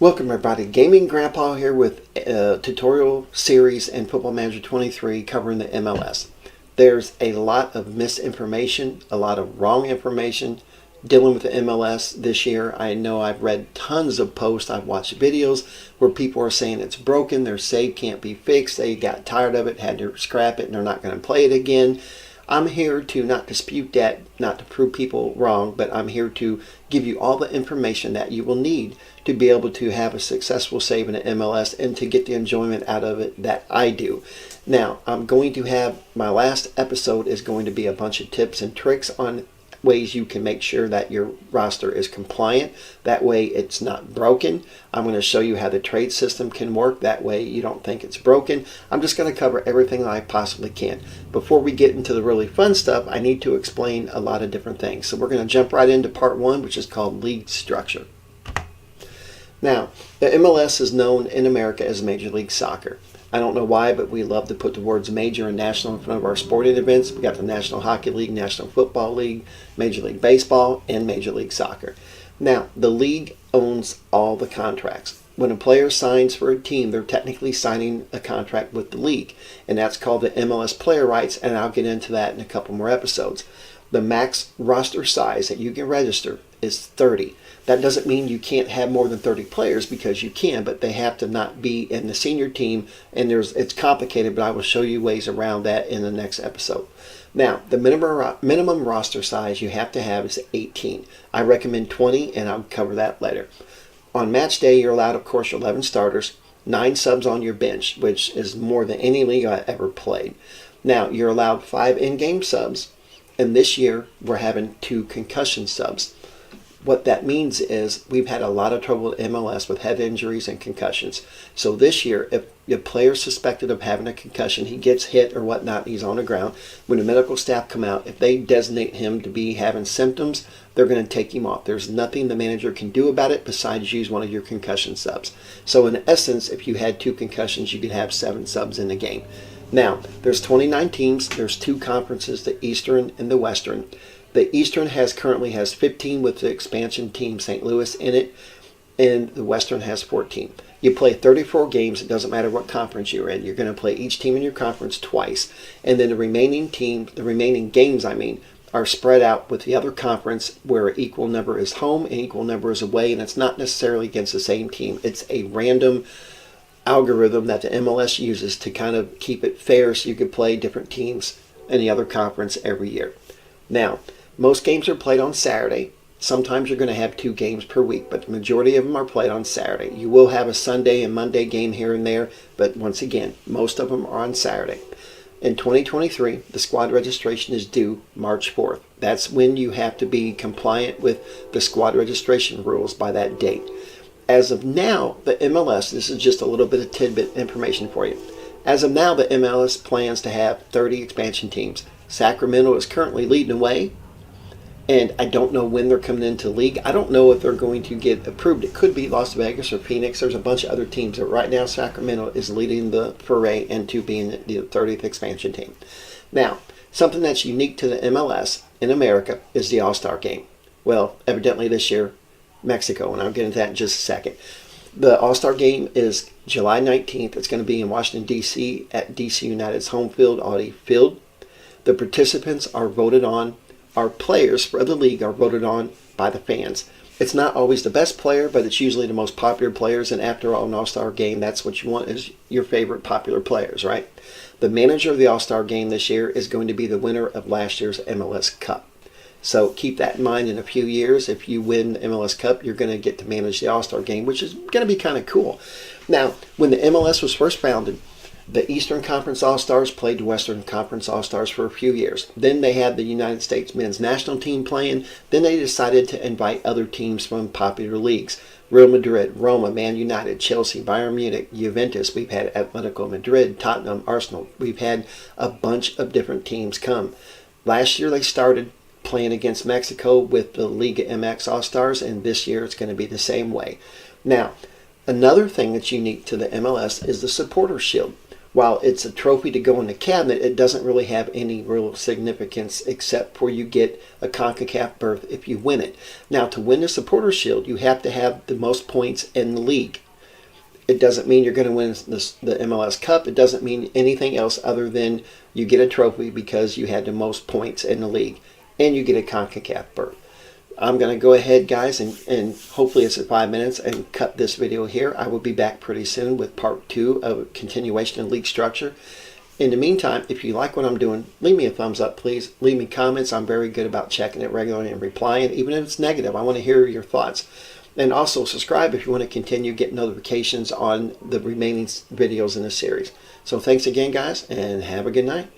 Welcome everybody, Gaming Grandpa here with a tutorial series in Football Manager 23 covering the MLS. There's a lot of misinformation, a lot of wrong information dealing with the MLS this year. I know I've read tons of posts, I've watched videos where people are saying it's broken, their save can't be fixed, they got tired of it, had to scrap it, and they're not going to play it again. I'm here to not dispute that, not to prove people wrong, but I'm here to give you all the information that you will need to be able to have a successful save in the MLS and to get the enjoyment out of it that I do. Now, I'm going to have, my last episode is going to be a bunch of tips and tricks on ways you can make sure that your roster is compliant. That way it's not broken. I'm going to show you how the trade system can work. That way you don't think it's broken. I'm just going to cover everything I possibly can. Before we get into the really fun stuff, I need to explain a lot of different things. So we're going to jump right into part one, which is called league structure. Now, the MLS is known in America as Major League Soccer. I don't know why, but we love to put the words major and national in front of our sporting events. We got the National Hockey League, National Football League, Major League Baseball, and Major League Soccer. Now, the league owns all the contracts. When a player signs for a team, they're technically signing a contract with the league, and that's called the MLS player rights, and I'll get into that in a couple more episodes. The max roster size that you can register is 30. That doesn't mean you can't have more than 30 players, because you can, but they have to not be in the senior team, and it's complicated, but I will show you ways around that in the next episode. Now, the minimum roster size you have to have is 18. I recommend 20, and I'll cover that later. On match day, you're allowed, of course, 11 starters, 9 subs on your bench, which is more than any league I ever played. Now, you're allowed 5 in-game subs, and this year we're having 2 concussion subs. What that means is we've had a lot of trouble at MLS with head injuries and concussions. So this year, if a player is suspected of having a concussion, he gets hit or whatnot, he's on the ground, when the medical staff come out, if they designate him to be having symptoms, they're going to take him off. There's nothing the manager can do about it besides use one of your concussion subs. So in essence, if you had 2 concussions, you could have 7 subs in the game. Now, there's 29 teams. There's 2 conferences, the Eastern and the Western. The Eastern currently has 15 with the expansion team St. Louis in it, and the Western has 14. You play 34 games. It doesn't matter what conference you're in. You're going to play each team in your conference twice, and then the remaining games, are spread out with the other conference, where an equal number is home and equal number is away, and it's not necessarily against the same team. It's a random algorithm that the MLS uses to kind of keep it fair, so you can play different teams in the other conference every year. Now, most games are played on Saturday. Sometimes you're going to have 2 games per week, but the majority of them are played on Saturday. You will have a Sunday and Monday game here and there, but once again, most of them are on Saturday. In 2023, the squad registration is due March 4th. That's when you have to be compliant with the squad registration rules by that date. As of now, the MLS, this is just a little bit of tidbit information for you. As of now, the MLS plans to have 30 expansion teams. Sacramento is currently leading the way, and I don't know when they're coming into the league. I don't know if they're going to get approved. It could be Las Vegas or Phoenix. There's a bunch of other teams, but right now Sacramento is leading the foray into being the 30th expansion team. Now, something that's unique to the MLS in America is the All Star Game. Well, evidently this year, Mexico, and I'll get into that in just a second. The All Star Game is July 19th. It's going to be in Washington, D.C. at DC United's home field, Audi Field. The participants are voted on. Our players for the league are voted on by the fans. It's not always the best player, but it's usually the most popular players, and after all, an All-Star Game, that's what you want, is your favorite popular players, right? The manager of the All-Star Game this year is going to be the winner of last year's MLS Cup. So keep that in mind. In a few years, if you win the MLS Cup, you're going to get to manage the All-Star Game, which is going to be kind of cool. Now, when the MLS was first founded, the Eastern Conference All-Stars played the Western Conference All-Stars for a few years. Then they had the United States men's national team playing. Then they decided to invite other teams from popular leagues. Real Madrid, Roma, Man United, Chelsea, Bayern Munich, Juventus. We've had Atletico Madrid, Tottenham, Arsenal. We've had a bunch of different teams come. Last year they started playing against Mexico with the Liga MX All-Stars, and this year it's going to be the same way. Now, another thing that's unique to the MLS is the Supporter Shield. while it's a trophy to go in the cabinet, it doesn't really have any real significance except for you get a CONCACAF berth if you win it. Now, to win the Supporters Shield, you have to have the most points in the league. It doesn't mean you're going to win the MLS Cup. It doesn't mean anything else other than you get a trophy because you had the most points in the league, and you get a CONCACAF berth. I'm going to go ahead, guys, and hopefully it's at 5 minutes and cut this video here. I will be back pretty soon with part 2 of continuation of league structure. In the meantime, if you like what I'm doing, leave me a thumbs up, please. Leave me comments. I'm very good about checking it regularly and replying, even if it's negative. I want to hear your thoughts. And also subscribe if you want to continue getting notifications on the remaining videos in this series. So thanks again, guys, and have a good night.